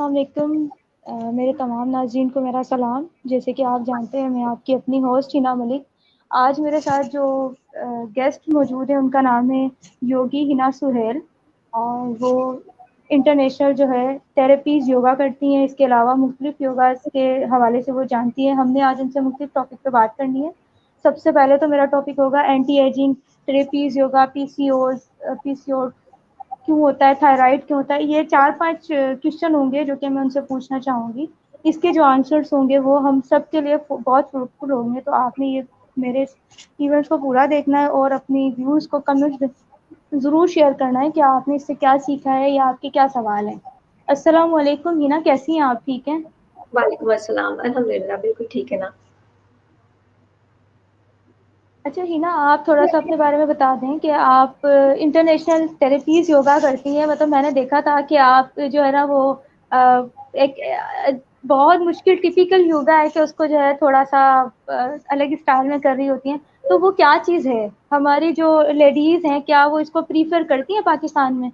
अस्सलाम वालेकुम। मेरे तमाम नाज़रीन को मेरा सलाम। जैसे कि आप जानते हैं, मैं आपकी अपनी होस्ट हिना मलिक। आज मेरे साथ जो गेस्ट मौजूद है उनका नाम है योगी हिना सुहेल, और वो इंटरनेशनल जो है थेरेपीज़ योगा करती हैं। इसके अलावा मुख्तलिफ योगा के हवाले से वो जानती हैं। हमने आज उनसे मुख्तलिफ टॉपिक पे बात करनी है। सबसे पहले तो मेरा टॉपिक होगा anti ageing therapies yoga, PCOS क्यों होता है, थायराइड क्यों होता है। ये 4-5 क्वेश्चन होंगे जो कि मैं उनसे पूछना चाहूँगी। इसके जो आंसर्स होंगे वो हम सब के लिए बहुत फ्रूटफुल होंगे। तो आपने ये मेरे इवेंट्स को पूरा देखना है और अपनी व्यूज़ को कमेंट्स ज़रूर शेयर करना है कि आपने इससे क्या सीखा है या आपके क्या सवाल हैं। अस्सलाम वालेकुम हिना, कैसी हैं आप? ठीक हैं? वालेकुम अस्सलाम, अल्हम्दुलिल्लाह बिल्कुल ठीक है ना। अच्छा हिना, आप थोड़ा-सा अपने बारे में बता दें कि आप इंटरनेशनल थेरेपीज़ योगा करती हैं। मतलब मैंने देखा था कि आप जो है ना वो एक बहुत मुश्किल टिपिकल योगा है कि उसको जो है थोड़ा-सा अलग स्टाइल में कर रही होती हैं। तो वो क्या चीज़ है? हमारी जो लेडीज़ हैं, क्या वो इसको प्रेफ़र करती हैं पाकिस्तान में?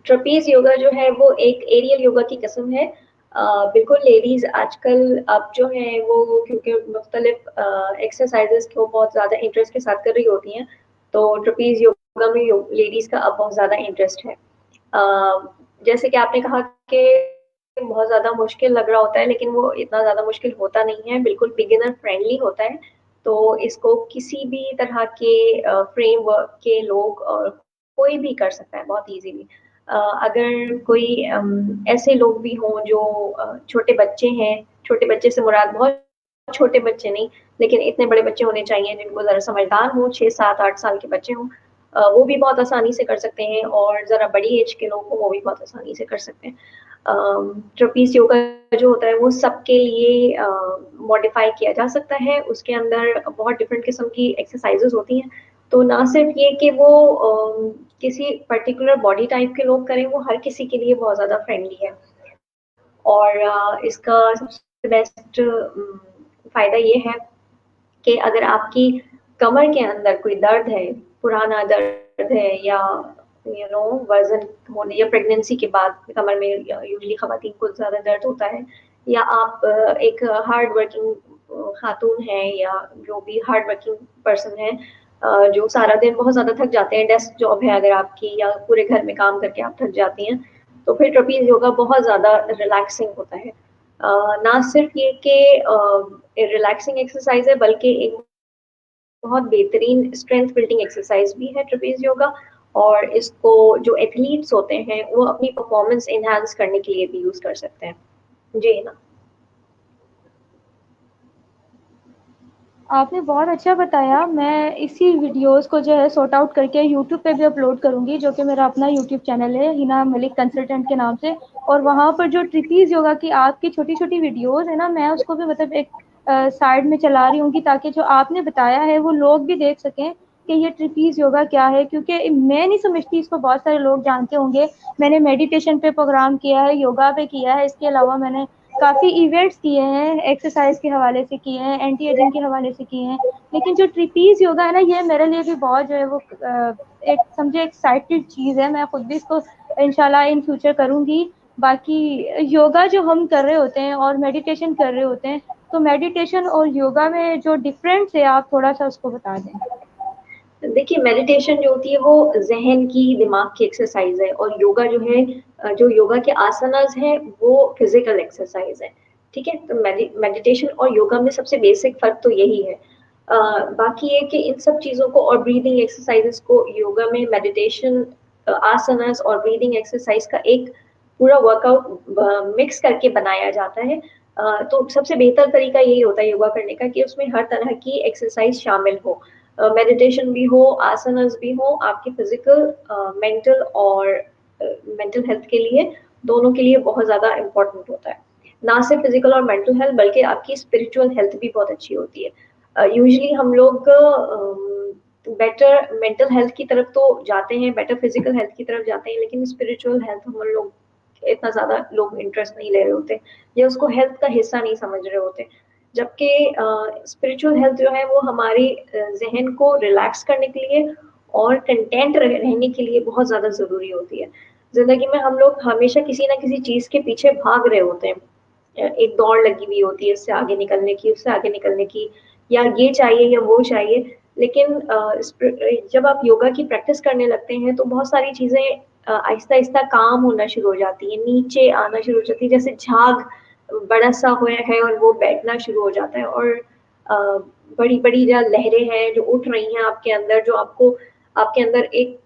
ट्रपीज योगा जो है वो एक एरियल योगा की किस्म है। बिल्कुल लेडीज आजकल अब जो है वो क्योंकि मुख्तलिफ एक्सरसाइजेस को बहुत ज़्यादा इंटरेस्ट के साथ कर रही होती हैं, तो ट्रपीज योगा में लेडीज का अब बहुत ज़्यादा इंटरेस्ट है। जैसे कि आपने कहा कि बहुत ज़्यादा मुश्किल लग रहा होता है, लेकिन वो इतना ज़्यादा मुश्किल होता नहीं है, बिल्कुल बिगिनर फ्रेंडली होता है। तो इसको किसी भी तरह के फ्रेमवर्क के लोग और कोई भी कर सकता है बहुत इजीली। अगर कोई ऐसे लोग भी हों जो छोटे बच्चे हैं, छोटे बच्चे से मुराद बहुत छोटे बच्चे नहीं, लेकिन इतने बड़े बच्चे होने चाहिए जिनको ज़रा समझदार हों, 6, 7, 8 साल के बच्चे हों, वो भी बहुत आसानी से कर सकते हैं, और ज़रा बड़ी एज के लोग हों वो भी बहुत आसानी से कर सकते हैं। ट्रपीज योगा जो होता है वो सबके लिए मॉडिफाई किया जा सकता है। उसके अंदर बहुत डिफरेंट किस्म की एक्सरसाइजेज होती हैं। तो ना सिर्फ ये कि वो किसी पर्टिकुलर बॉडी टाइप के लोग करें, वो हर किसी के लिए बहुत ज़्यादा फ्रेंडली है। और इसका सबसे बेस्ट फ़ायदा ये है कि अगर आपकी कमर के अंदर कोई दर्द है, पुराना दर्द है, या वज़न होने या प्रेगनेंसी के बाद कमर में यूजुअली ख़वातीन को ज़्यादा दर्द होता है, या आप एक हार्ड वर्किंग खातून हैं, या जो भी हार्ड वर्किंग पर्सन है, जो सारा दिन बहुत ज़्यादा थक जाते हैं, डेस्क जॉब है अगर आपकी, या पूरे घर में काम करके आप थक जाती हैं, तो फिर ट्रपीज़ योगा बहुत ज़्यादा रिलैक्सिंग होता है। ना सिर्फ ये कि रिलैक्सिंग एक्सरसाइज है, बल्कि एक बहुत बेहतरीन स्ट्रेंथ बिल्डिंग एक्सरसाइज भी है ट्रपीज योगा। और इसको जो एथलीट्स होते हैं वो अपनी परफॉर्मेंस एनहांस करने के लिए भी यूज कर सकते हैं। जी ना। आपने बहुत अच्छा बताया। मैं इसी वीडियोस को जो है सॉर्ट आउट करके यूट्यूब पे भी अपलोड करूँगी, जो कि मेरा अपना यूट्यूब चैनल है हिना मलिक कंसल्टेंट के नाम से। और वहाँ पर जो ट्रिपीज़ योगा की आपकी छोटी-छोटी वीडियोस है ना, मैं उसको भी मतलब एक साइड में चला रही हूँ कि ताकि जो आपने बताया है वो लोग भी देख सकें कि ये ट्रिपीज़ योगा क्या है। क्योंकि मैं नहीं समझती इसको, बहुत सारे लोग जानते होंगे। मैंने मेडिटेशन पे प्रोग्राम किया है, योगा पे किया है, इसके अलावा मैंने काफ़ी इवेंट्स किए हैं, एक्सरसाइज के हवाले से किए हैं, एंटी एजिंग के हवाले से किए हैं। लेकिन जो ट्रिपीज़ योगा है ना, ये मेरे लिए भी बहुत जो है वो एक समझे एक्साइटेड चीज़ है। मैं खुद भी इसको इंशाल्लाह इन फ्यूचर करूँगी। बाकी योगा जो हम कर रहे होते हैं और मेडिटेशन कर रहे होते हैं, तो मेडिटेशन और योगा में जो डिफरेंस है आप थोड़ा-सा उसको बता दें। देखिए, मेडिटेशन जो होती है वो जहन की, दिमाग की एक्सरसाइज है, और योगा जो है, जो योगा के आसनास हैं वो फिजिकल एक्सरसाइज है। ठीक है, तो मेडिटेशन और योगा में सबसे बेसिक फर्क तो यही है। बाकी ये कि इन सब चीज़ों को और ब्रीदिंग एक्सरसाइजेस को योगा में मेडिटेशन, आसनास और ब्रीदिंग एक्सरसाइज का एक पूरा वर्कआउट मिक्स करके बनाया जाता है। तो सबसे बेहतर तरीका यही होता है योगा करने का कि उसमें हर तरह की एक्सरसाइज शामिल हो, मेडिटेशन भी हो, आसनास भी हो, आपकी फिजिकल, मेंटल और मेंटल हेल्थ के लिए, दोनों के लिए बहुत ज़्यादा इम्पोर्टेंट होता है। ना सिर्फ फिजिकल और मेंटल हेल्थ, बल्कि आपकी स्पिरिचुअल हेल्थ भी बहुत अच्छी होती है। यूजुअली हम लोग बेटर मेंटल हेल्थ की तरफ तो जाते हैं, बेटर फिजिकल हेल्थ की तरफ जाते हैं, लेकिन स्पिरिचुअल हेल्थ हम लोग इतना ज़्यादा लोग इंटरेस्ट नहीं ले रहे होते, या उसको हेल्थ का हिस्सा नहीं समझ रहे होते। जबकि स्पिरिचुअल हेल्थ जो है वो हमारे जहन को रिलैक्स करने के लिए और कंटेंट रहने के लिए बहुत ज़्यादा ज़रूरी होती है। ज़िंदगी में हम लोग हमेशा किसी न किसी चीज़ के पीछे भाग रहे होते हैं। एक दौड़ लगी हुई होती है, इससे आगे निकलने की, उससे आगे निकलने की, या ये चाहिए या वो चाहिए। लेकिन जब आप योगा की प्रैक्टिस करने लगते हैं तो बहुत सारी चीज़ें आहिस्ता-आहिस्ता काम होना शुरू हो जाती हैं, नीचे आना शुरू हो जाती है। जैसे झाग बड़ा-सा हुआ है और वो बैठना शुरू हो जाता है, और अ, बड़ी-बड़ी जो लहरें हैं जो उठ रही हैं आपके अंदर, जो आपको आपके अंदर एक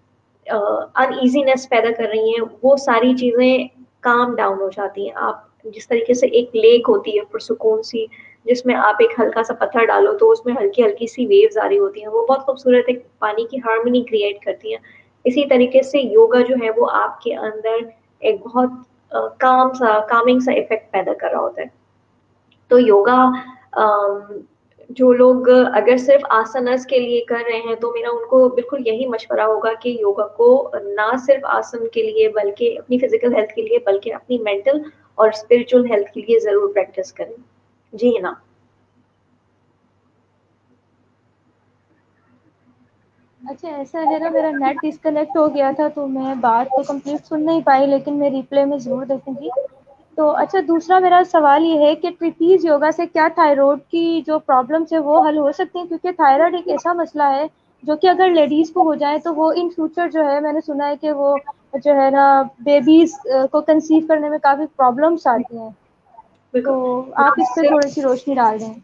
अनईज़ीनेस पैदा कर रही हैं, वो सारी चीज़ें काम डाउन हो जाती हैं। आप जिस तरीके से एक लेक होती है पुरसुकून सी, जिसमें आप एक हल्का-सा पत्थर डालो तो उसमें हल्की-हल्की सी वेव्स आ रही होती हैं, वो बहुत खूबसूरत एक पानी की हार्मनी क्रिएट करती हैं। इसी तरीके से योगा जो है वो आपके अंदर एक बहुत कामिंग सा इफ़ेक्ट पैदा कर रहा होता है। तो योगा अम, जो लोग अगर सिर्फ आसनस के लिए कर रहे हैं तो मेरा उनको बिल्कुल यही मशवरा होगा कि योगा को ना सिर्फ आसन के लिए बल्कि अपनी फिजिकल हेल्थ के लिए बल्कि अपनी मेंटल और स्पिरिचुअल हेल्थ के लिए जरूर प्रैक्टिस करें। जी ना। अच्छा, ऐसा है ना, मेरा नेट डिस्कनेक्ट हो गया था तो मैं बात तो कंप्लीट सुन नहीं पाई, लेकिन मैं रिप्ले में ज़रूर देखूंगी। तो अच्छा, दूसरा मेरा सवाल ये है कि ट्रिपीज योगा से क्या थायराइड की जो प्रॉब्लम्स है वो हल हो सकती हैं? क्योंकि थायराइड एक ऐसा मसला है जो कि अगर लेडीज को हो जाए तो वो इन फ्यूचर जो है, मैंने सुना है कि वो जो है ना, बेबीज को कंसीव करने में काफी प्रॉब्लम्स आती हैं। बिल्कुल। तो ना आप इस पे सिर्फ थोड़ी सी रोशनी डाल दें।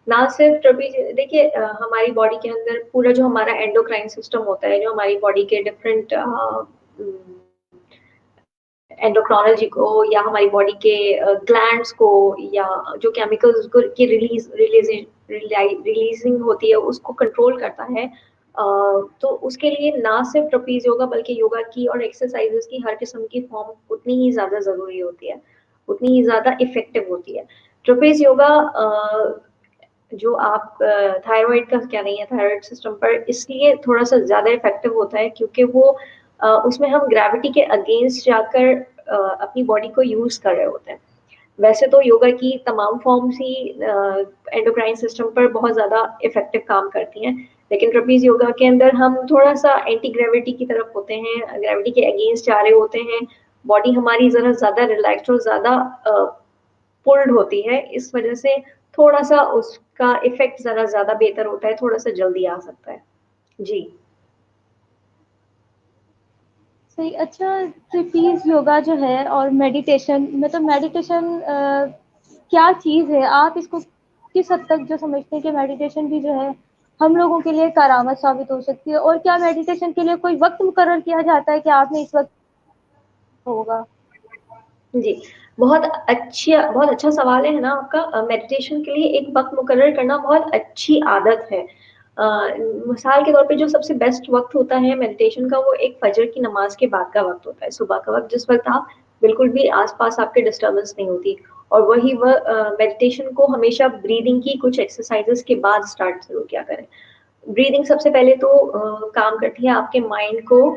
ना सिर्फ ट्रपीज देखिए, हमारी बॉडी के अंदर पूरा जो हमारा एंडोक्राइन सिस्टम होता है, जो हमारी बॉडी के डिफरेंट एंडोक्रोनोलॉजी को या हमारी बॉडी के ग्लैंड्स को या जो केमिकल्स को की रिलीजिंग होती है उसको कंट्रोल करता है। तो उसके लिए ना सिर्फ ट्रपीज योगा बल्कि योगा की और एक्सरसाइजेस की हर किस्म की फॉर्म उतनी ही ज़्यादा ज़रूरी होती है, उतनी ही ज़्यादा इफ़ेक्टिव होती है। ट्रपीज योगा जो आप थायराइड का क्या नहीं है, थायराइड सिस्टम पर इसलिए थोड़ा-सा ज़्यादा इफ़ेक्टिव होता है क्योंकि वो उसमें हम ग्रेविटी के अगेंस्ट जाकर अपनी बॉडी को यूज़ कर रहे होते हैं। वैसे तो योगा की तमाम फॉर्म्स ही एंडोक्राइन सिस्टम पर बहुत ज़्यादा इफ़ेक्टिव काम करती हैं, लेकिन ट्रपीज़ योगा के अंदर हम थोड़ा-सा एंटी ग्रेविटी की तरफ होते हैं, ग्रेविटी के अगेंस्ट जा रहे होते हैं, बॉडी हमारी ज़रा ज़्यादा रिलैक्स्ड और ज़्यादा पुल्ड होती है, इस वजह से थोड़ा-सा उसका इफ़ेक्ट ज़रा ज़्यादा बेहतर होता है, थोड़ा-सा जल्दी आ सकता है। जी। सही। अच्छा, ट्रिपीज योगा जो है और मेडिटेशन, मतलब मेडिटेशन क्या चीज़ है? आप इसको किस हद तक जो समझते हैं कि मेडिटेशन भी जो है हम लोगों के लिए करामत साबित हो सकती है? और क्या मेडिटेशन के लिए कोई वक्त मुकर्रर किया जाता है कि आपने इस वक्त होगा? जी, बहुत अच्छा सवाल है ना आपका। मेडिटेशन के लिए एक वक़्त मुकर्रर करना बहुत अच्छी आदत है। अ, मिसाल के तौर पे जो सबसे बेस्ट वक़्त होता है मेडिटेशन का वो एक फ़जर की नमाज़ के बाद का वक़्त होता है, सुबह का वक़्त, जिस वक़्त आप बिल्कुल भी आस-पास आपके डिस्टर्बेंस नहीं होती। और मेडिटेशन को हमेशा ब्रीदिंग की कुछ एक्सरसाइज़ेज़ के बाद स्टार्ट ज़रूर किया करें। ब्रीदिंग सबसे पहले तो काम करती है आपके माइंड को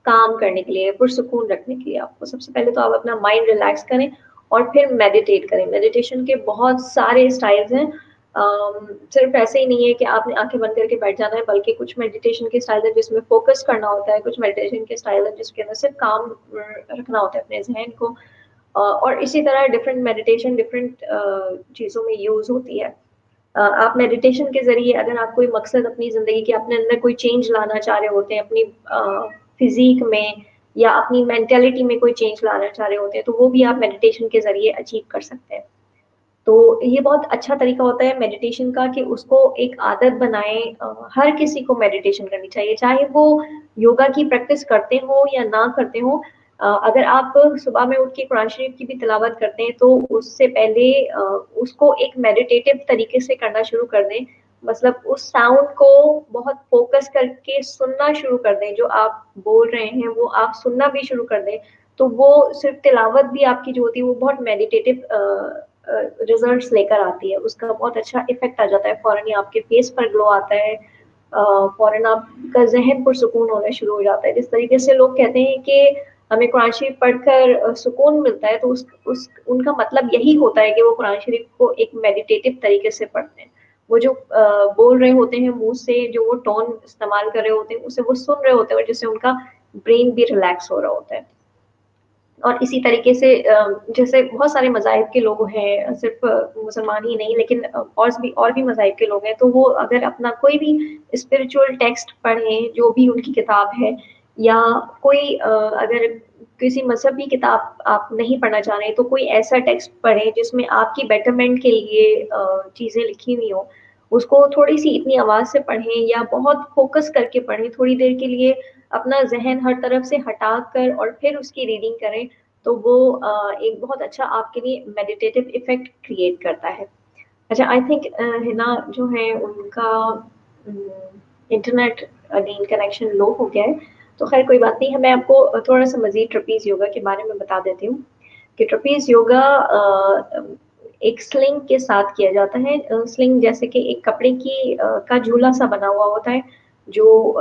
काम करने के लिए, पुरसुकून रखने के लिए आपको। सबसे पहले तो आप अपना माइंड रिलैक्स करें और फिर मेडिटेट करें। मेडिटेशन के बहुत सारे स्टाइल्स हैं। सिर्फ ऐसे ही नहीं है कि आपने आंखें बंद करके बैठ जाना है, बल्कि कुछ मेडिटेशन के स्टाइल है जिसमें फोकस करना होता है, कुछ मेडिटेशन के स्टाइल है जिसके अंदर सिर्फ काम रखना होता है अपने जहन को। और इसी तरह डिफरेंट मेडिटेशन डिफरेंट चीज़ों में यूज़ होती है। आप मेडिटेशन के ज़रिए अगर आप कोई मकसद अपनी ज़िंदगी के अपने अंदर कोई चेंज लाना चाह रहे होते हैं अपनी फिज़ीक में या अपनी मेंटालिटी में कोई चेंज लाना चाह रहे होते हैं, तो वो भी आप मेडिटेशन के ज़रिए अचीव कर सकते हैं। तो ये बहुत अच्छा तरीका होता है मेडिटेशन का कि उसको एक आदत बनाएँ। हर किसी को मेडिटेशन करनी चाहिए, चाहे वो योगा की प्रैक्टिस करते हों या ना करते हों। अगर आप सुबह में उठ के कुरान शरीफ की भी तिलावत करते हैं, तो उससे पहले उसको एक मेडिटेटिव तरीके से करना शुरू कर दें। मतलब उस साउंड को बहुत फ़ोकस करके सुनना शुरू कर दें, जो आप बोल रहे हैं, वो आप सुनना भी शुरू कर दें। तो वो सिर्फ़ तिलावत भी आपकी जो होती है, वो बहुत मेडिटेटिव रिजल्ट्स लेकर आती है, उसका बहुत अच्छा इफेक्ट आ जाता है, फौरन ही आपके फेस पर ग्लो आता है, फौरन आपका जहन पुरसुकून होना शुरू हो जाता है। जिस तरीके से लोग कहते हैं कि हमें कुरान शरीफ पढ़कर सुकून मिलता है, तो उस उनका मतलब यही होता है कि वो कुरान शरीफ को एक मेडिटेटिव तरीके से पढ़ते हैं। वो जो बोल रहे होते हैं मुंह से, जो वो टोन इस्तेमाल कर रहे होते हैं, उसे वो सुन रहे होते हैं और जिससे उनका ब्रेन भी रिलैक्स हो रहा होता है। और इसी तरीके से जैसे बहुत सारे मज़ाहिब के लोग हैं, सिर्फ मुसलमान ही नहीं, लेकिन और भी मज़ाहिब के लोग हैं, तो वो अगर अपना कोई भी स्पिरिचुअल टेक्स्ट पढ़ें, जो भी उनकी किताब है, या कोई अगर किसी मजहबी किताब आप नहीं पढ़ना चाह रहे, तो कोई ऐसा टेक्स्ट पढ़ें जिसमें आपकी बेटरमेंट के लिए चीज़ें लिखी हुई हों, उसको थोड़ी सी इतनी आवाज़ से पढ़ें या बहुत फोकस करके पढ़ें, थोड़ी देर के लिए अपना जहन हर तरफ से हटा कर और फिर उसकी रीडिंग करें, तो वो एक बहुत अच्छा आपके लिए मेडिटेटिव इफेक्ट क्रिएट करता है। अच्छा, आई थिंक हिना जो है उनका इंटरनेट अगेन कनेक्शन लो हो गया है, तो खैर कोई बात नहीं है, मैं आपको थोड़ा सा मजीद ट्रपीज योगा के बारे में बता देती हूँ कि ट्रपीज योगा एक स्लिंग के साथ किया जाता है। स्लिंग जैसे कि एक कपड़े की का झूला सा बना हुआ होता है, जो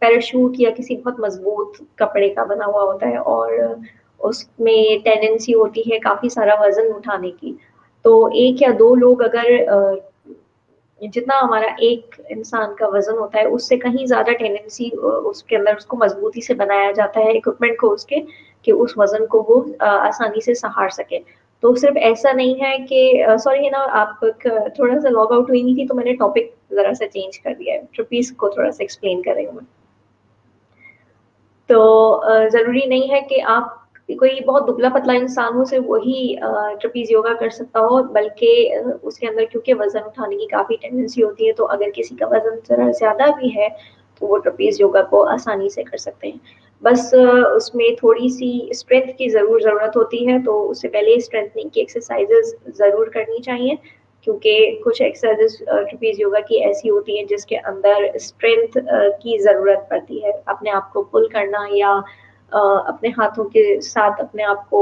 पैराशूट या किसी बहुत मजबूत कपड़े का बना हुआ होता है, और उसमें टेंडेंसी होती है काफी सारा वजन उठाने की। तो एक या दो लोग अगर जितना हमारा एक इंसान का वजन होता है उससे कहीं ज्यादा टेंडेंसी उसके अंदर उसको मजबूती से बनाया जाता है इक्विपमेंट को उसके, कि उस वजन को वो आसानी से सहार सके। तो सिर्फ ऐसा नहीं है कि सॉरी है ना, आप थोड़ा सा लॉग आउट हुई नहीं थी, तो मैंने टॉपिक जरा सा चेंज कर दिया है, ट्रपीज को थोड़ा सा एक्सप्लेन कर रही हूँ मैं। तो जरूरी नहीं है कि आप कोई बहुत दुबला पतला इंसान हो सिर्फ वही ट्रपीज योगा कर सकता हो, बल्कि उसके अंदर क्योंकि वजन उठाने की काफी टेंडेंसी होती है, तो अगर किसी का वजन जरा ज्यादा भी है तो वो ट्रपीज योगा को आसानी से कर सकते हैं। बस उसमें थोड़ी सी स्ट्रेंथ की जरूरत होती है, तो उससे पहले स्ट्रेंथनिंग की एक्सरसाइजेस जरूर करनी चाहिए, क्योंकि कुछ एक्सरसाइजेस ट्रपीज योगा की ऐसी होती हैं जिसके अंदर स्ट्रेंथ की ज़रूरत पड़ती है, अपने आप को पुल करना या अपने हाथों के साथ अपने आप को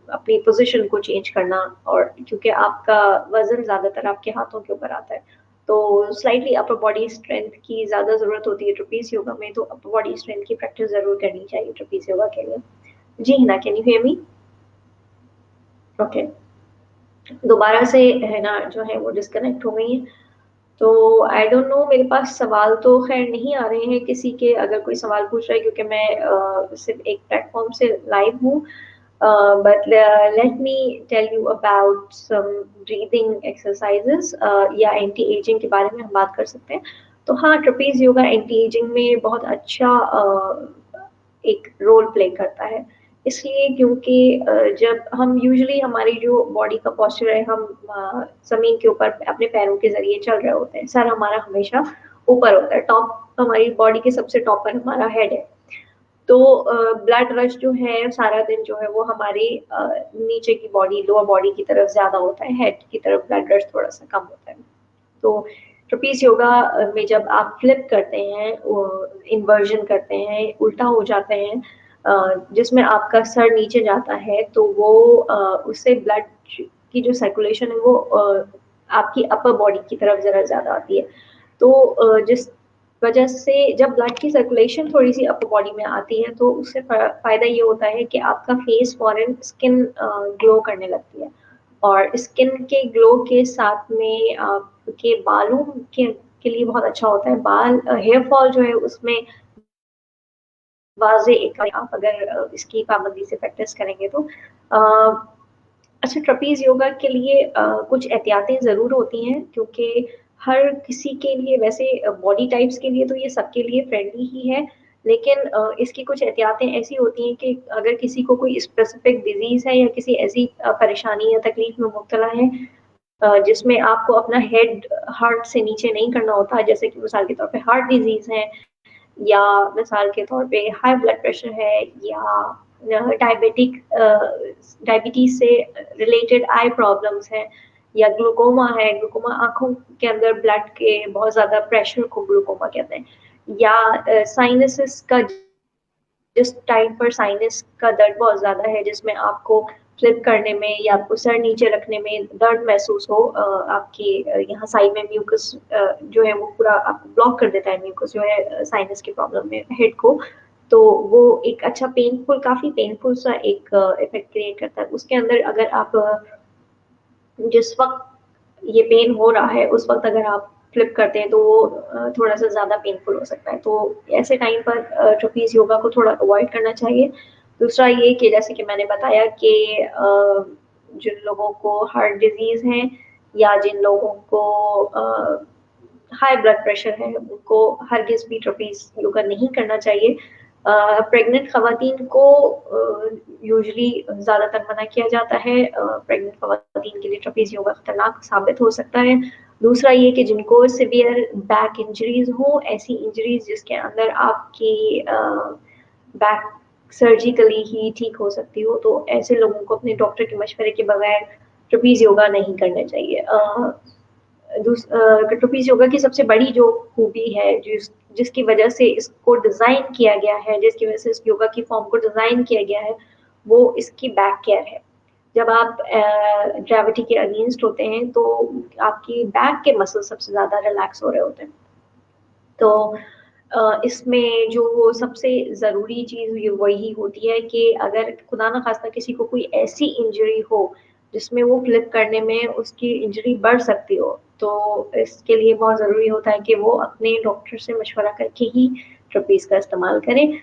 अपनी पोजीशन को चेंज करना, और क्योंकि आपका वजन ज़्यादातर आपके हाथों के ऊपर आता है, तो स्लाइटली अपर बॉडी स्ट्रेंथ की ज़्यादा ज़रूरत होती है ट्रपीज योगा में, तो अपर बॉडी स्ट्रेंथ की प्रैक्टिस ज़रूर करनी चाहिए ट्रपीज योगा के लिए। जी Hina, can you hear me? Okay, दोबारा से है ना जो है वो डिस्कनेक्ट हो गई है, तो आई डोंट नो, मेरे पास सवाल तो खैर नहीं आ रहे हैं किसी के, अगर कोई सवाल पूछ रहा है, क्योंकि मैं सिर्फ एक प्लेटफॉर्म से लाइव हूँ, but let me tell you about some breathing exercises, या एंटी एजिंग के बारे में हम बात कर सकते हैं। तो हाँ, ट्रपीज योगा एंटी एजिंग में बहुत अच्छा एक रोल प्ले करता है, इसलिए क्योंकि जब हम यूजुअली हमारी जो बॉडी का पोस्चर है, हम जमीन के ऊपर अपने पैरों के जरिए चल रहे होते हैं, सर हमारा हमेशा ऊपर होता है, टॉप हमारी बॉडी के सबसे टॉप पर हमारा हेड है, तो ब्लड रश जो है सारा दिन जो है वो हमारी नीचे की बॉडी, लोअर बॉडी की तरफ ज्यादा होता है, हेड की तरफ ब्लड रश थोड़ा सा कम होता है। तो ट्रपीज योगा में जब आप फ्लिप करते हैं, इन्वर्जन करते हैं, उल्टा हो जाते हैं, जिसमें आपका सर नीचे जाता है, तो वो उससे ब्लड की जो सर्कुलेशन है वो आपकी अपर बॉडी की तरफ जरा ज्यादा आती है, तो जिस वजह से जब ब्लड की सर्कुलेशन थोड़ी सी अपर बॉडी में आती है, तो उससे फायदा ये होता है कि आपका फेस फॉरन स्किन ग्लो करने लगती है, और स्किन के ग्लो के साथ में आपके बालों के लिए बहुत अच्छा होता है, बाल हेयर फॉल जो है उसमें वाजे एक, आप अगर इसकी पाबंदी से प्रैक्टिस करेंगे तो अच्छा, ट्रपीज योगा के लिए कुछ एहतियातें ज़रूर होती हैं, क्योंकि हर किसी के लिए, वैसे बॉडी टाइप्स के लिए तो ये सबके लिए फ्रेंडली ही है, लेकिन इसकी कुछ एहतियातें ऐसी होती हैं कि अगर किसी को कोई स्पेसिफिक डिजीज़ है या किसी ऐसी परेशानी या तकलीफ में मुब्तला है जिसमें आपको अपना हेड हार्ट से नीचे नहीं करना होता, जैसे कि मिसाल के तौर पे हार्ट डिजीज़ है, या मिसाल के तौर पे हाई ब्लड प्रेशर है, या डायबिटीज से रिलेटेड आई प्रॉब्लम्स हैं, या ग्लूकोमा है, ग्लूकोमा आंखों के अंदर ब्लड के बहुत ज़्यादा प्रेशर को ग्लूकोमा कहते हैं, या साइनसिस का, जिस टाइम पर साइनस का दर्द बहुत ज़्यादा है, जिसमें आपको फ्लिप करने में या आपको सर नीचे रखने में दर्द महसूस हो, आपके यहाँ साइड में म्यूकस जो है वो पूरा आपको ब्लॉक कर देता है, म्यूकस जो है साइनस की प्रॉब्लम में हेड को, तो वो एक अच्छा पेनफुल, काफ़ी पेनफुल सा एक इफेक्ट क्रिएट करता है। उसके अंदर अगर आप जिस वक्त ये पेन हो रहा है उस वक्त अगर आप फ्लिप करते हैं, तो वो थोड़ा सा ज़्यादा पेनफुल हो सकता है, तो ऐसे टाइम पर ट्रपीज योगा को थोड़ा अवॉइड करना चाहिए, दूसरा ये कि जैसे कि मैंने बताया कि जिन लोगों को हार्ट डिजीज़ है या जिन लोगों को हाई ब्लड प्रेशर है, उनको हरगिज़ भी ट्रपीज़ योगा नहीं करना चाहिए। प्रेग्नेंट ख़वातीन को यूजुअली ज़्यादातर मना किया जाता है। प्रेग्नेंट ख़वातीन के लिए ट्रपीज़ योगा खतरनाक साबित हो सकता है। दूसरा ये कि जिनको सिवियर बैक इंजरीज़ हों, ऐसी इंजरीज़ जिसके अंदर आपकी बैक सर्जिकली ही ठीक हो सकती हो, तो ऐसे लोगों को अपने डॉक्टर के मशवरे के बगैर ट्रपीज़ योगा नहीं करना चाहिए। ट्रपीज़ योगा की सबसे बड़ी जो खूबी है, जिसकी वजह से इसको डिज़ाइन किया गया है, जिसकी वजह से इस योगा की फॉर्म को डिज़ाइन किया गया है, वो इसकी बैक केयर है। जब आप ग्रेविटी के अगेंस्ट होते हैं, तो आपकी बैक के मसल सबसे ज़्यादा रिलैक्स हो रहे होते हैं। तो इसमें जो सबसे ज़रूरी चीज़ वही होती है कि अगर खुदा ना ख़ास्ता किसी को कोई ऐसी इंजरी हो, जिसमें वो फ्लिप करने में उसकी इंजरी बढ़ सकती हो, तो इसके लिए बहुत ज़रूरी होता है कि वो अपने डॉक्टर से मशवरा करके ही ट्रपीज़ का इस्तेमाल करें।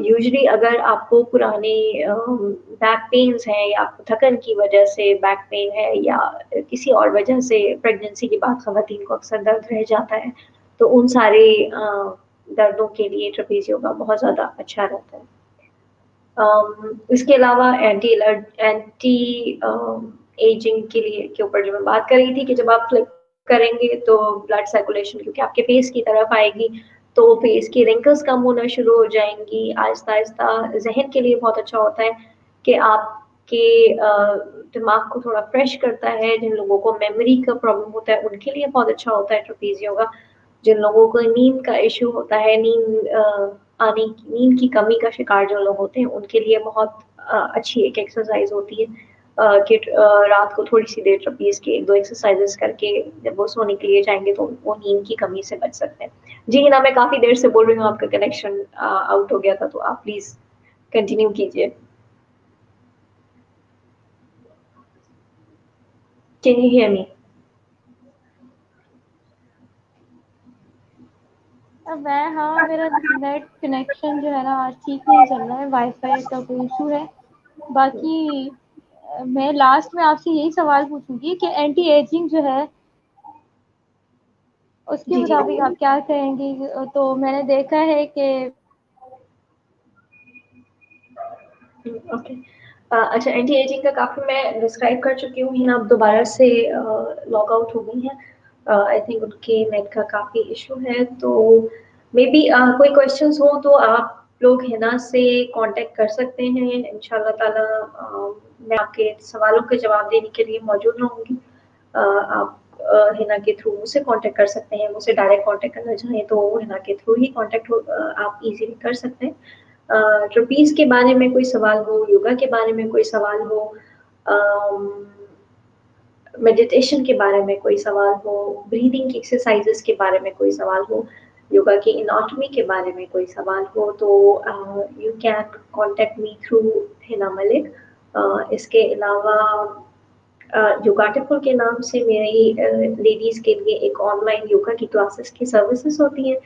यूजुअली अगर आपको पुराने बैक पेन्स हैं या आपको थकन की वजह से बैक पेन है या किसी और वजह से प्रेगनेंसी के बाद ख़वातीन को अक्सर दर्द रह जाता है, तो उन सारे दर्दों के लिए ट्रपीज़ योगा बहुत ज़्यादा अच्छा रहता है। इसके अलावा एंटी एजिंग के लिए के ऊपर जो मैं बात कर रही थी कि जब आप फ्लिप करेंगे तो ब्लड सर्कुलेशन क्योंकि आपके फेस की तरफ आएगी, तो फेस की रिंकल्स कम होना शुरू हो जाएँगी। आहिस्ता-आहिस्ता ज़हन के लिए बहुत अच्छा होता है कि आपके दिमाग को थोड़ा फ्रेश करता है। जिन लोगों को मेमोरी का प्रॉब्लम होता है, उनके लिए बहुत अच्छा होता है ट्रपीज़ योगा। जिन लोगों को नींद का इश्यू होता है, नींद की कमी का शिकार जो लोग होते हैं, उनके लिए बहुत अच्छी एक एक्सरसाइज़ होती है कि रात को थोड़ी-सी देर ट्रपीज़ के 1-2 एक्सरसाइज़ेज़ करके जब वो सोने के लिए जाएँगे, तो वो नींद की कमी से बच सकते हैं। जी, हिना मैं काफ़ी देर से बोल रही हूँ, आपका कनेक्शन आउट हो गया था, तो आप प्लीज़ कंटिन्यू कीजिए। कैन यू हियर मी? मैं हाँ, मेरा नेट कनेक्शन जो है ना आज ठीक नहीं चल रहा है, वाईफाई का कोई इशू है। बाकी मैं लास्ट में आपसे यही सवाल पूछूंगी कि एंटी एजिंग जो है उसके जी, जी। मुताबिक आप क्या कहेंगी? तो मैंने देखा है कि ओके। अच्छा एंटी एजिंग का काफ़ी मैं डिस्क्राइब कर चुकी हूँ, हिना अब दोबारा से लॉग आउट हो गई हैं। आई थिंक उनके नेट का काफ़ी इश्यू है, तो मे बी कोई क्वेश्चंस हो तो आप लोग हिना से कॉन्टैक्ट कर सकते हैं। इंशाल्लाह ताला मैं आपके सवालों के जवाब देने के लिए मौजूद रहूँगी। आप हिना के थ्रू मुझसे कॉन्टैक्ट कर सकते हैं, मुझसे डायरेक्ट कॉन्टैक्ट करना चाहें तो हिना के थ्रू ही कॉन्टैक्ट आप ईज़िली कर सकते हैं। ट्रपीज़ के बारे में कोई सवाल हो, योगा के बारे में कोई सवाल हो, अम, मेडिटेशन के बारे में कोई सवाल हो, ब्रीदिंग की एक्सरसाइजेस के बारे में कोई सवाल हो, योगा की एनाटॉमी के बारे में कोई सवाल हो, तो you can contact me through Hina Malik. इसके अलावा योगा टिप्पो के नाम से मेरी लेडीज़ के लिए एक ऑनलाइन योगा की क्लासेस की सर्विसेज होती हैं,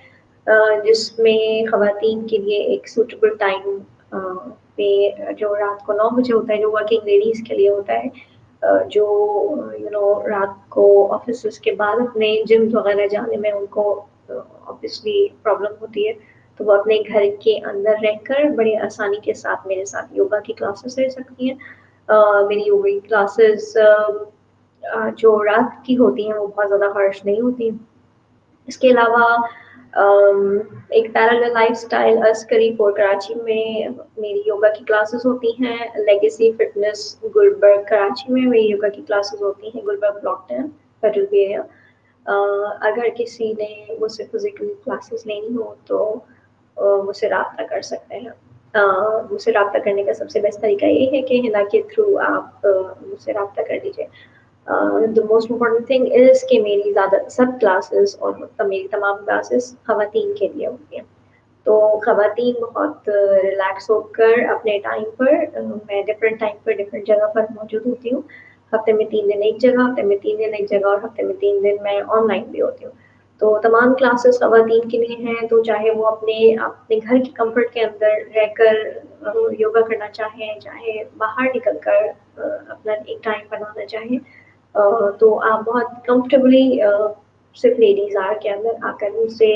जिसमें ख़वातीन के लिए एक सूटेबल टाइम पे जो रात को 9 बजे होता है, जो वर्किंग लेडीज़ के लिए होता है, जो रात को ऑफिस के बाद अपने जिम वगैरह जाने में उनको ऑब्वियसली प्रॉब्लम होती है, तो वो अपने घर के अंदर रहकर बड़ी आसानी के साथ मेरे साथ योगा की क्लासेस ले सकती हैं। मेरी योगा की क्लासेस जो रात की होती हैं वो बहुत ज़्यादा हार्श नहीं होती। इसके अलावा एक parallel lifestyle Askari for Karachi में मेरी योगा की क्लासेस होती हैं। लेगेसी फिटनेस गुलबर्ग कराची में मेरी योगा की क्लासेस होती हैं, Gulberg block 10 federal B area. अगर किसी ने मुझसे फिजिकली क्लासेस लेनी हो तो मुझसे रब्ता कर सकते हैं। मुझसे रब्ता करने का सबसे बेस्ट तरीका ये है कि हिना के थ्रू आप मुझसे रब्ता कर लीजिए। The most important thing is कि मेरी ज़्यादा सब क्लासेस और मतलब मेरी तमाम क्लासेस ख़वातीन के लिए होती हैं। तो ख़वातीन बहुत रिलैक्स होकर अपने टाइम पर मैं डिफरेंट टाइम पर डिफरेंट जगह पर मौजूद होती हूँ। हफ्ते में 3 दिन एक जगह, हफ्ते में 3 दिन एक जगह और हफ्ते में 3 दिन मैं ऑनलाइन भी होती हूँ। तो तमाम क्लासेस ख़वातीन के लिए हैं, तो चाहे वो अपने अपने घर के कंफर्ट के अंदर रहकर योगा करना चाहें, चाहे बाहर निकल कर अपना एक टाइम बनाना चाहें, तो आप बहुत कंफर्टेबली सिर्फ लेडीज़ आवर के अंदर आकर मुझसे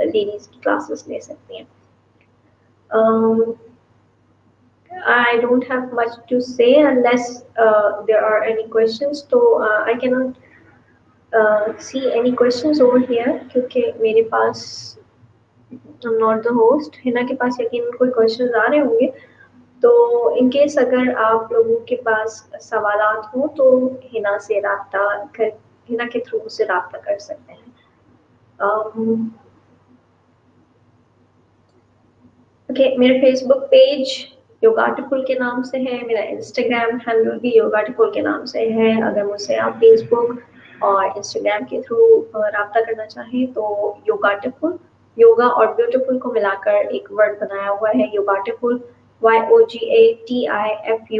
लेडीज़ की क्लासेस ले सकती हैं। I don't have much to say unless there are any questions. So I cannot see any questions over here क्योंकि मेरे पास I'm not the host. Hina के पास यकीनन कोई क्वेश्चंस आ रहे होंगे, तो इन केस अगर आप लोगों के पास सवालात हो तो हिना से राब्ता कर हिना के थ्रू से राब्ता कर सकते हैं। ओके, मेरा फेसबुक पेज योगाटिफुल के नाम से है, मेरा इंस्टाग्राम हैंडल भी योगाटिफुल के नाम से है। अगर मुझसे आप फेसबुक और इंस्टाग्राम के थ्रू राब्ता करना चाहें तो योगाटिफुल, योगा और ब्यूटीफुल को मिलाकर एक वर्ड बनाया हुआ है योगाटिफुल, YOGATIFUL।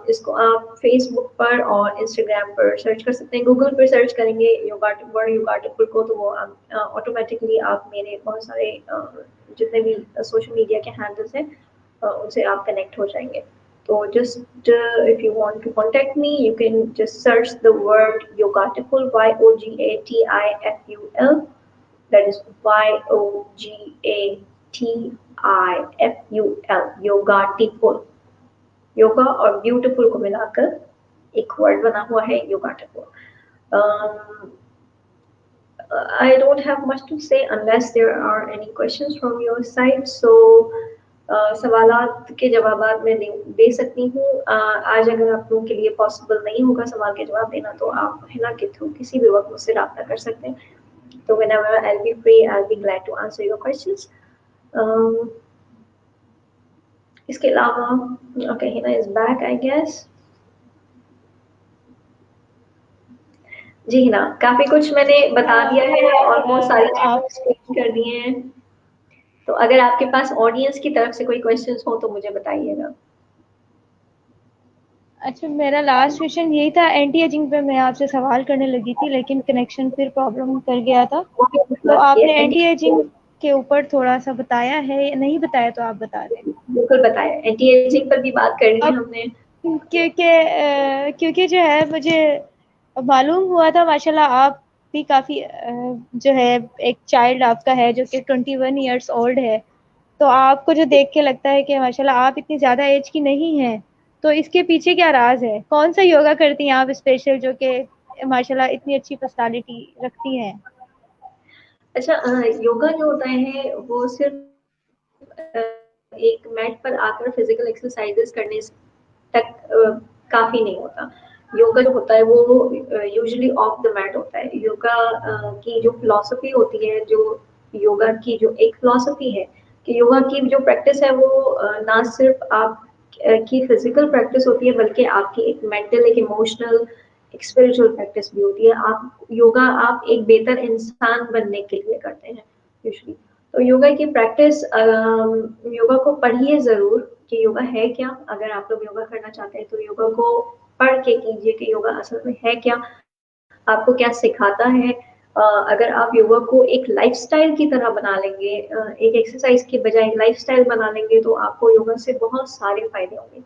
इसको आप फेसबुक पर और इंस्टाग्राम पर सर्च कर सकते हैं। गूगल पर सर्च करेंगे योगाटिफुल को तो वो ऑटोमेटिकली आप मेरे बहुत सारे जितने भी सोशल मीडिया के हैंडल्स हैं उनसे आप कनेक्ट हो जाएंगे। तो just if you want to contact me you can just search the word Yogatiful, YOGATIFUL, that is YOGATIFUL, Yogatiful. Yoga और ब्यूटीफुल को मिलाकर एक वर्ड बना हुआ है योगाटिफुल। I don't have much to say unless there are any questions from your side. So सवालात के जवाबात मैं दे सकती हूँ। आज अगर आप लोगों के लिए पॉसिबल नहीं होगा सवाल के जवाब देना तो आप हिना के थ्रू किसी भी वक्त मुझसे राब्ता कर सकते हैं। तो whenever I'll be free, I'll be glad to answer your questions. इसके अलावा okay, Hina is back I guess. जी हिना, काफी कुछ मैंने बता दिया है, ऑलमोस्ट सारी चीजें एक्सप्लेन कर दी हैं। तो अगर आपके पास ऑडियंस की तरफ से कोई क्वेश्चंस हो तो मुझे बताइएगा। अच्छा, मेरा लास्ट क्वेश्चन यही था, एंटी एजिंग पे मैं आपसे सवाल करने लगी थी लेकिन कनेक्शन फिर प्रॉब्लम कर गया था। तो आपने एंटी एजिंग के ऊपर थोड़ा सा बताया है, नहीं बताया तो आप बता दें। बिल्कुल बताया, एंटी एजिंग पर भी बात करनी है हमने। क्योंकि जो है मुझे मालूम हुआ था माशाल्लाह आप भी काफ़ी जो है एक चाइल्ड आपका है जो कि 21 इयर्स ओल्ड है, तो आपको जो देख के लगता है कि माशाल्लाह आप इतनी ज़्यादा एज की नहीं हैं, तो इसके पीछे क्या राज है? कौन सा योगा करती हैं आप स्पेशल जो कि माशाल्लाह इतनी अच्छी पर्सनालिटी रखती हैं? अच्छा, योगा जो होता है वो सिर्फ एक मैट पर आकर फिजिकल एक्सरसाइजेस करने तक काफी नहीं होता। योगा जो होता है वो यूजुअली ऑफ द मैट होता है। योगा की जो फिलॉसफी होती है, जो योगा की जो एक फिलॉसफी है कि योगा की जो प्रैक्टिस है वो ना सिर्फ आप की फिजिकल प्रैक्टिस होती है बल्कि आपकी एक मेंटल, एक इमोशनल, एक स्पिरिचुअल प्रैक्टिस भी होती है। आप योगा आप एक बेहतर इंसान बनने के लिए करते हैं यूजुअली। तो योगा की प्रैक्टिस योगा को पढ़िए ज़रूर कि योगा है क्या। अगर आप लोग योगा करना चाहते हैं तो योगा को पढ़ के कीजिए कि योगा असल में है क्या, आपको क्या सिखाता है। अगर आप योगा को एक लाइफस्टाइल की तरह बना लेंगे, एक एक्सरसाइज के बजाय लाइफस्टाइल बना लेंगे तो आपको योगा से बहुत सारे फायदे होंगे।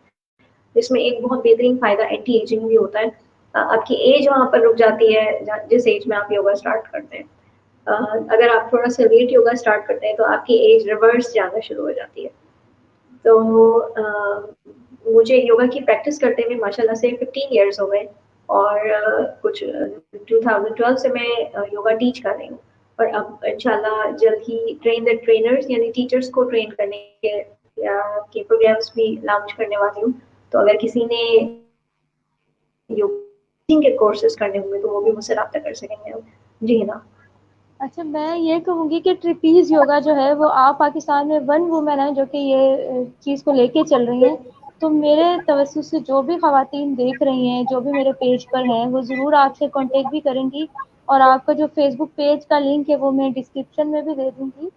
जिसमें एक बहुत बेहतरीन फायदा एंटी एजिंग भी होता है। आपकी एज वहाँ पर रुक जाती है जिस एज में आप योगा स्टार्ट करते हैं। अगर आप थोड़ा सा लेट योगा स्टार्ट करते हैं तो आपकी एज रिवर्स जाना शुरू हो जाती है। तो मुझे योगा की प्रैक्टिस करते हुए माशाल्लाह से 15 इयर्स हो गए और कुछ 2012 से मैं योगा टीच कर रही हूँ और अब इंशाल्लाह जल्द ही ट्रेन द ट्रेनर्स यानी टीचर्स को ट्रेन करने के प्रोग्राम्स भी लॉन्च करने वाली हूँ। तो अगर किसी ने योगा के कोर्सेज करने होंगे तो वो भी मुझसे राब्ता कर सकेंगे। जी ना। अच्छा, मैं ये कहूँगी कि ट्रिपीज़ योगा जो है वो आप पाकिस्तान में वन वुमेन है जो कि ये चीज़ को लेके चल रही हैं। तो मेरे तवज्जुह से जो भी ख़वातीन देख रही हैं, जो भी मेरे पेज पर हैं, वो ज़रूर आपसे कॉन्टेक्ट भी करेंगी और आपका जो फेसबुक पेज का लिंक है वो मैं डिस्क्रिप्शन में भी दे दूँगी।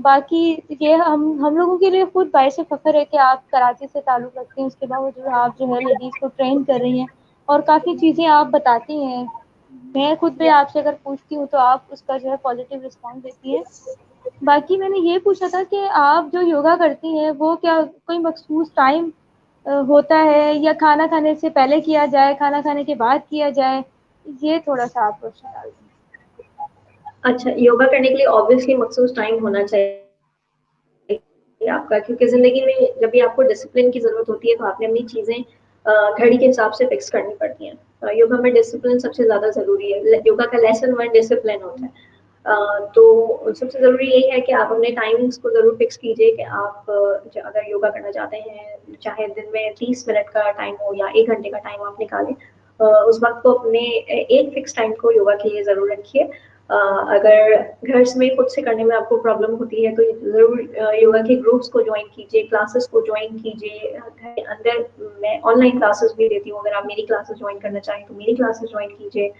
बाकी ये हम लोगों के लिए खुद बाइस फ़ख्र है कि आप कराची से ताल्लुक़ रखते हैं, उसके बावजूद आप जो है लेडीज़ को ट्रेन कर रही हैं और काफ़ी चीज़ें आप बताती हैं मैं खुद भी आपसे अगर पूछती हूँ तो आप उसका जो है पॉजिटिव रिस्पॉन्स देती हैं। बाकी मैंने ये पूछा था कि आप जो योगा करती हैं वो क्या कोई मखसूस टाइम होता है, या खाना खाने से पहले किया जाए, खाना खाने के बाद किया जाए? ये थोड़ा-सा आप रोशनी डाल दें। अच्छा, योगा करने के लिए ऑब्वियसली मखसूस टाइम होना चाहिए आपका, क्योंकि ज़िंदगी में जब भी आपको डिसिप्लिन की ज़रूरत होती है तो आपने अपनी चीज़ें घड़ी के हिसाब से फिक्स करनी पड़ती हैं। योगा में डिसिप्लिन सबसे ज़्यादा ज़रूरी है। योगा का लेसन 1 डिसिप्लिन होता है। तो सबसे ज़रूरी यही है कि आप अपने टाइमिंग्स को ज़रूर फिक्स कीजिए कि आप अगर योगा करना चाहते हैं, चाहे दिन में 30 मिनट का टाइम हो या 1 घंटे का टाइम आप निकालें, उस वक़्त को अपने एक फिक्स टाइम को योगा के लिए ज़रूर रखिए। अगर घर में खुद से करने में आपको प्रॉब्लम होती है तो ज़रूर योगा के ग्रुप्स को ज्वाइन कीजिए, क्लासेस को ज्वाइन कीजिए। घर के अंदर मैं ऑनलाइन क्लासेस भी देती हूँ, अगर आप मेरी क्लासेस ज्वाइन करना चाहें तो मेरी क्लासेस ज्वाइन कीजिए।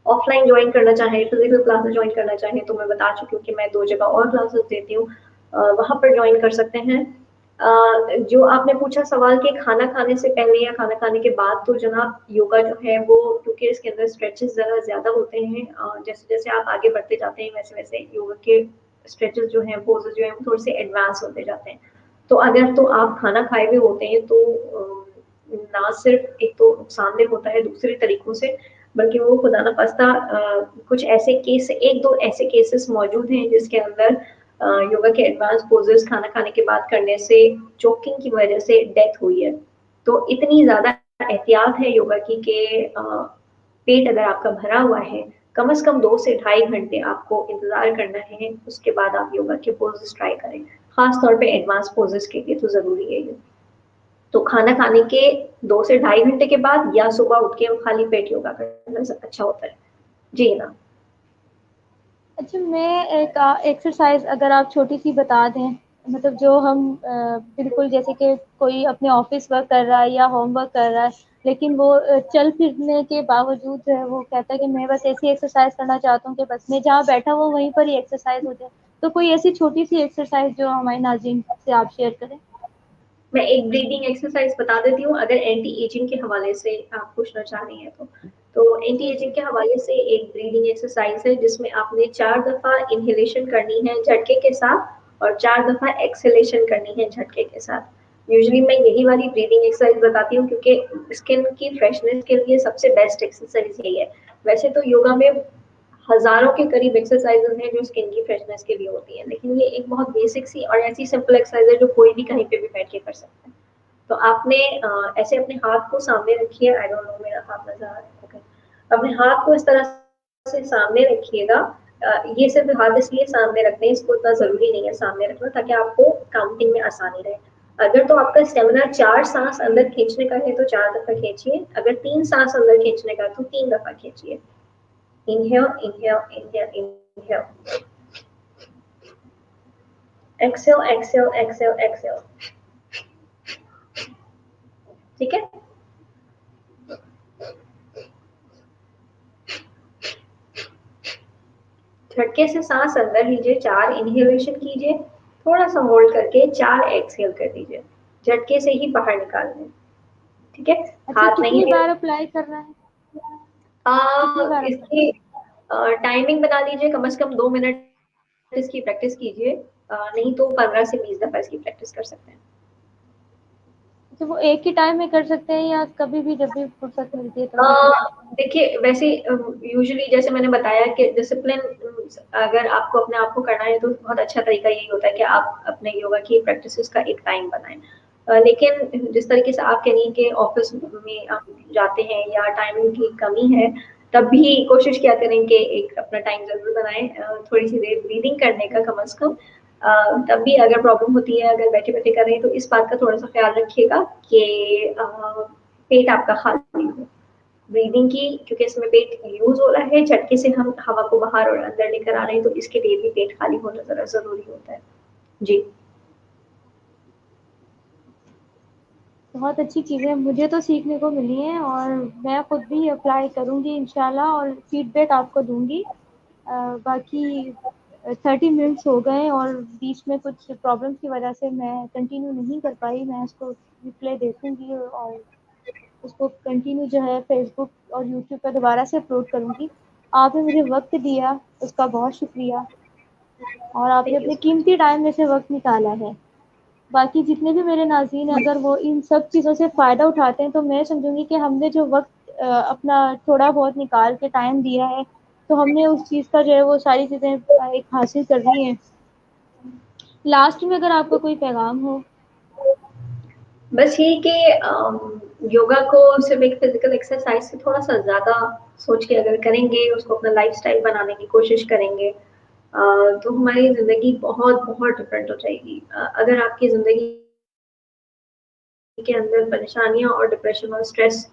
ऑफलाइन ज्वाइन करना चाहें, फिजिकल क्लासेस ज्वाइन करना चाहें तो मैं बता चुकी हूँ कि मैं 2 जगह और क्लासेस देती हूँ, वहाँ पर ज्वाइन कर सकते हैं। जो आपने पूछा सवाल कि खाना खाने से पहले या खाना खाने के बाद, तो जनाब योगा जो है वो, क्योंकि इसके अंदर स्ट्रेचेस ज़रा ज़्यादा होते हैं, जैसे-जैसे आप आगे बढ़ते जाते हैं वैसे-वैसे योगा के स्ट्रेचेस जो हैं, पोजेज़ जो हैं वो थोड़े से एडवांस होते जाते हैं। तो अगर तो आप खाना खाए हुए होते हैं तो ना सिर्फ एक तो नुकसानदेह होता है दूसरे तरीकों से, बल्कि वो खुदा ना खास्ता कुछ ऐसे केस, 1-2 ऐसे केसेस मौजूद हैं जिसके अंदर योगा के एडवांस पोजेस खाना खाने के बाद करने से चोकिंग की वजह से डेथ हुई है। तो इतनी ज़्यादा एहतियात है योगा की कि पेट अगर आपका भरा हुआ है, कम से कम 2 से ढाई घंटे आपको इंतज़ार करना है, उसके बाद आप योगा के पोजेस ट्राई करें। खास तौर पे एडवांस पोजेस के लिए तो ज़रूरी है ये। तो खाना खाने के 2 से ढाई घंटे के बाद या सुबह उठ के खाली पेट योगा करना अच्छा होता है। जी ना। अच्छा, मैं एक एक्सरसाइज अगर आप छोटी-सी बता दें, मतलब जो हम बिल्कुल जैसे कि कोई अपने ऑफ़िस वर्क कर रहा है या होम वर्क कर रहा है, लेकिन वो चल-फिरने के बावजूद जो है वो कहता है कि मैं बस ऐसी एक्सरसाइज करना चाहता हूँ कि बस मैं जहाँ बैठा हूँ वहीं पर ही एक्सरसाइज हो जाए। तो कोई ऐसी छोटी-सी एक्सरसाइज जो हमारे नाज़रीन से आप शेयर करें? मैं एक ब्रीदिंग एक्सरसाइज बता देती हूँ, अगर एंटी एजिंग के हवाले से आप पूछना चाह रही हैं तो। तो एंटी जी, एजिंग जी। के हवाले से एक ब्रीदिंग एक्सरसाइज है जिसमें आपने 4 दफ़ा इन्हेलेशन करनी है झटके के साथ और 4 दफ़ा एक्सहेलेशन करनी है झटके के साथ। यूजुअली मैं यही वाली ब्रीदिंग एक्सरसाइज बताती हूँ क्योंकि स्किन की फ्रेशनेस के लिए सबसे बेस्ट एक्सरसाइज यही है। वैसे तो योगा में हज़ारों के करीब एक्सरसाइजेज़ हैं जो स्किन की फ्रेशनेस के लिए होती हैं, लेकिन ये एक बहुत बेसिक सी और ऐसी सिंपल एक्सरसाइज है जो कोई भी कहीं पे भी बैठ के कर सकता है। तो आपने ऐसे अपने हाथ को सामने रखिए, आई डोंट नो मेरा हाथ नज़र आ रहा है, ओके। अपने हाथ को इस तरह से सामने रखिएगा। ये सिर्फ़ हाथ इसलिए सामने रखने हैं, इसको इतना ज़रूरी नहीं है सामने रखना ताकि आपको काउंटिंग में आसानी रहे। अगर तो आपका स्टेमिना 4 साँस अंदर खींचने का है तो 4 दफ़ा खींचिए, अगर 3 साँस अंदर खींचने का है तो 3 दफ़ा खींचिए। Inhale, inhale, inhale, inhale. Exhale, exhale, exhale, exhale. ठीक है? झटके से सांस अंदर लीजिए, 4 इनहेलेशन कीजिए, थोड़ा सा होल्ड करके 4 एक्सहेल कर दीजिए। झटके से ही बाहर निकाल दें। ठीक है? अच्छा, हाथ नहीं कितनी ले। बार अप्लाई करना है? कितनी बार अप्लाई? इसकी टाइमिंग बना लीजिए, कम से कम 2 मिनट इसकी प्रैक्टिस कीजिए। नहीं तो 15 से 20 दफ़ा इसकी प्रैक्टिस कर सकते हैं। तो वो एक ही टाइम में कर सकते हैं या कभी भी जब भी फुर्सत मिलती है अ, तभी कर सकते हैं? देखिए वैसे यूजुअली जैसे मैंने बताया कि डिसिप्लिन अगर आपको अपने आप को करना है तो बहुत अच्छा तरीका यही होता है कि आप अपने योगा की प्रैक्टिसेस का एक टाइम बनाएं। लेकिन जिस तरीके से आप कह रही हैं कि ऑफिस में आप जाते हैं या टाइमिंग की कमी है, तब भी कोशिश किया करें कि एक अपना टाइम ज़रूर बनाएं, थोड़ी सी देर ब्रीदिंग करने का कम से कम। तब भी अगर प्रॉब्लम होती है, अगर बैठे बैठे कर रहे हैं तो इस बात का थोड़ा सा ख्याल रखिएगा कि पेट आपका खाली हो ब्रीदिंग की, क्योंकि इसमें पेट यूज हो रहा है, झटके से हम हवा को बाहर और अंदर लेकर आ रहे हैं तो इसके लिए भी पेट खाली होना जरा जरूरी होता है। जी। बहुत अच्छी चीज़ें मुझे तो सीखने को मिली हैं और मैं खुद भी अप्लाई करूँगी इंशाल्लाह और फीडबैक आपको दूँगी। बाकी 30 मिनट्स हो गए और बीच में कुछ प्रॉब्लम्स की वजह से मैं कंटिन्यू नहीं कर पाई। मैं इसको रिप्ले देखूँगी और उसको कंटिन्यू जो है फेसबुक और यूट्यूब पर दोबारा से अपलोड करूँगी। आपने मुझे वक्त दिया उसका बहुत शुक्रिया, और आपने थैंक यू अपने सो मच। कीमती टाइम में से वक्त निकाला है। बाकी जितने भी मेरे नाज़रीन हैं, अगर वो इन सब चीज़ों से फ़ायदा उठाते हैं तो मैं समझूंगी कि हमने जो वक्त अपना थोड़ा बहुत निकाल के टाइम दिया है, तो हमने उस चीज़ का जो है वो सारी चीज़ें एक हासिल करनी है। लास्ट में अगर आपका कोई पैगाम हो। बस ये कि योगा को सिर्फ एक फिजिकल एक्सरसाइज से थोड़ा सा ज़्यादा सोच के अगर करेंगे, उसको अपना लाइफ़स्टाइल बनाने की कोशिश करेंगे, तो हमारी ज़िंदगी बहुत बहुत डिफरेंट हो जाएगी। अगर आपकी ज़िंदगी के अंदर परेशानियाँ और डिप्रेशन और स्ट्रेस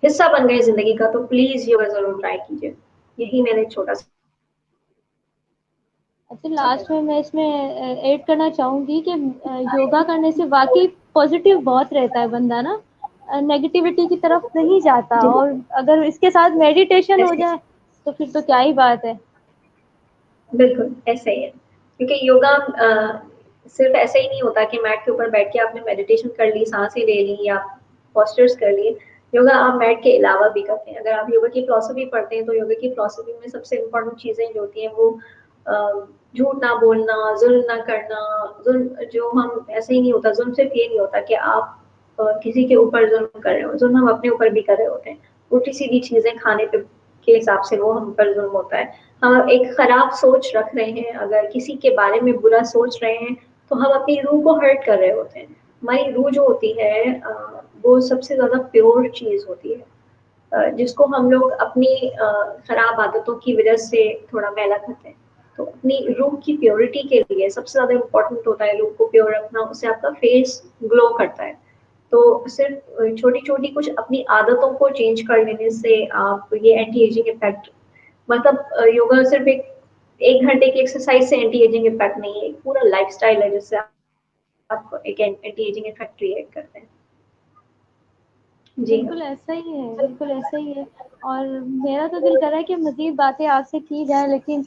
हिस्सा बन गए ज़िंदगी का, तो प्लीज़ योगा ज़रूर ट्राई कीजिए। यही मैंने छोटा-सा अच्छा, लास्ट में पैगाम। मैं इसमें ऐड करना चाहूँगी कि योगा करने से वाक़ई पॉज़िटिव बहुत रहता है बंदा ना, नेगेटिविटी की तरफ नहीं जाता, जी, और अगर इसके साथ मेडिटेशन हो ऐसे जाए, तो फिर तो क्या ही बात है। बिल्कुल, ऐसा ही है। क्योंकि योगा सिर्फ़ ऐसे ही नहीं होता कि मैट के ऊपर बैठ के आपने मेडिटेशन कर ली, साँसें ले ली या पोस्चर्स कर लिए। योगा आप मैट के अलावा भी करते हैं। अगर आप योगा की फ़िलॉसफ़ी पढ़ते हैं, तो योगा की फ़िलॉसफ़ी में सबसे इम्पोर्टेंट चीज़ें जो होती हैं वो झूठ ना बोलना, ज़ुल्म ना करना, ज़ुल्म जो हम ऐसे ही नहीं होता, ज़ुल्म सिर्फ़ ये नहीं होता कि आप किसी के ऊपर ज़ुल्म कर रहे हो, ज़ुल्म हम अपने ऊपर भी कर रहे होते हैं। उल्टी-सीधी चीज़ें खाने पे के हिसाब से वो हम पर ज़ुल्म होता है। हम एक खराब सोच रख रहे हैं, अगर किसी के बारे में बुरा सोच रहे हैं, तो हम अपनी रूह को हर्ट कर रहे होते हैं। हमारी रूह जो होती है वो सबसे ज़्यादा प्योर चीज़ होती है, जिसको हम लोग अपनी खराब आदतों की वजह से थोड़ा मैला करते हैं। तो अपनी रूह की प्योरिटी के लिए सबसे ज़्यादा इम्पोर्टेंट होता है रूह को प्योर रखना, उससे आपका फेस ग्लो करता है। तो सिर्फ छोटी-छोटी कुछ अपनी आदतों को चेंज कर लेने से आप ये एंटी एजिंग इफ़ेक्ट, मतलब योगा सिर्फ एक 1 घंटे की एक्सरसाइज से एंटी एजिंग इफ़ेक्ट नहीं है, एक पूरा लाइफ़स्टाइल है जिससे आप एक एंटी एजिंग इफ़ेक्ट क्रिएट करते हैं। जी हाँ। बिल्कुल ऐसा ही है, बिल्कुल ऐसा ही है। और मेरा तो दिल कर रहा है कि मज़ीद बातें आपसे की जाए, लेकिन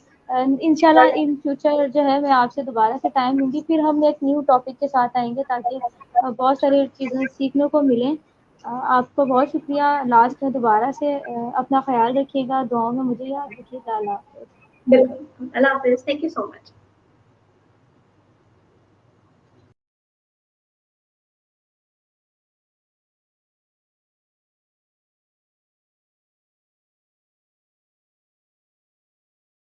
इंशाल्लाह इन फ्यूचर जो है मैं आपसे दोबारा से टाइम लूँगी, फिर हम एक न्यू टॉपिक के साथ आएँगे, ताकि बहुत सारी चीज़ें सीखने को मिलें। आपको बहुत शुक्रिया। लास्ट में दोबारा से अपना ख़्याल रखिएगा, दुआओं में मुझे याद रखिएगा। अल्लाह हाफ़िज़। बिल्कुल। अल्लाह हाफ़िज़। Thank you so much.